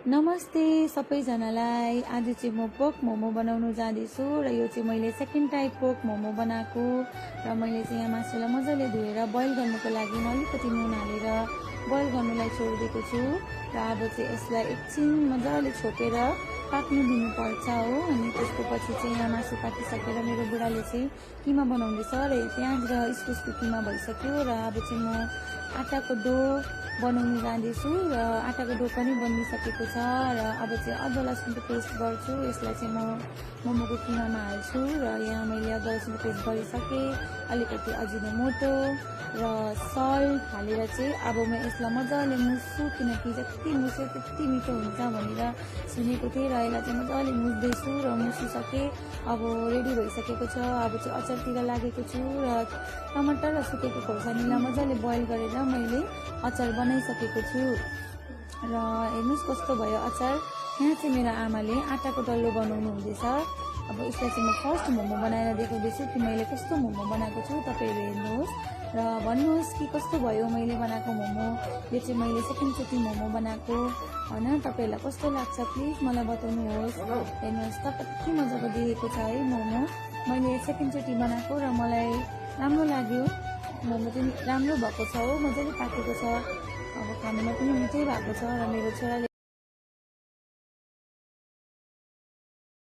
नमस्ते सबैजनालाई। आज चाहिँ म पोक मोमो बनाउनु जाँदैछु र यो चाहिँ मैले सेकेन्ड टाइप पोक मोमो बनाएको र मैले चाहिँ यहाँ मासुलाई मजाले धोएर बोइल गर्नुको लागि अलिकति नुन हालेर बोइल गर्नुलाई छोडिदिएको छु र अब चाहिँ यसलाई एकछिन मजाले छोपेर पाक्नु दिनुपर्छ हो। अनि त्यसको पछि चाहिँ यहाँ मासु पाकिसकेर मेरो बुढाले चाहिँ किमा बनाउँदैछ र प्याज र इस्कुसको किमा भइसक्यो र अब चाहिँ म आटाको डो बनाउनु जाँदैछु र आटाको डो पनि बनिसकेको छ र अब चाहिँ अदुवा लसुनको पेस्ट गर्छु। यसलाई चाहिँ म मोमोको किमामा हाल्छु र यहाँ मैले अदुवा लसुनको पेस्ट गरिसकेँ। अलिकति अजिनोमोटो र सल्ट हालेर चाहिँ अब म यसलाई मजाले मुस्छु, किनकि जति मुस्यो त्यति मिठो हुन्छ भनेर सुनेको थिएँ र यसलाई चाहिँ मजाले मुस्दैछु र मुसिसकेँ। अब रेडी भइसकेको छ। अब चाहिँ अचारतिर लागेको छु र टमाटर र सुकेको खोर्सानीलाई मजाले बोइल गरेर मैले अचार बनाइसकेको छु र हेर्नुहोस् कस्तो भयो अचार। यहाँ चाहिँ मेरो आमाले आटाको डल्लो बनाउनु हुँदैछ। अब यसलाई चाहिँ म फर्स्ट मोमो बनाएर देखाउँदैछु कि मैले कस्तो मोमो बनाएको छु। तपाईँहरू हेर्नुहोस् र भन्नुहोस् कि कस्तो भयो मैले बनाएको मोमो। यो चाहिँ मैले सेकेन्डचोटि मोमो बनाएको होइन। तपाईँहरूलाई कस्तो लाग्छ प्लिज मलाई बताउनुहोस्। हेर्नुहोस् त कति मजाको देखेको छ है मोमो। मैले सेकेन्डचोटि बनाएको र मलाई राम्रो लाग्यो। मोमो चाहिँ राम्रो भएको छ हो, मजाले पाकेको छ। अब खानुमा पनि मिठै भएको छ र मेरो छोराले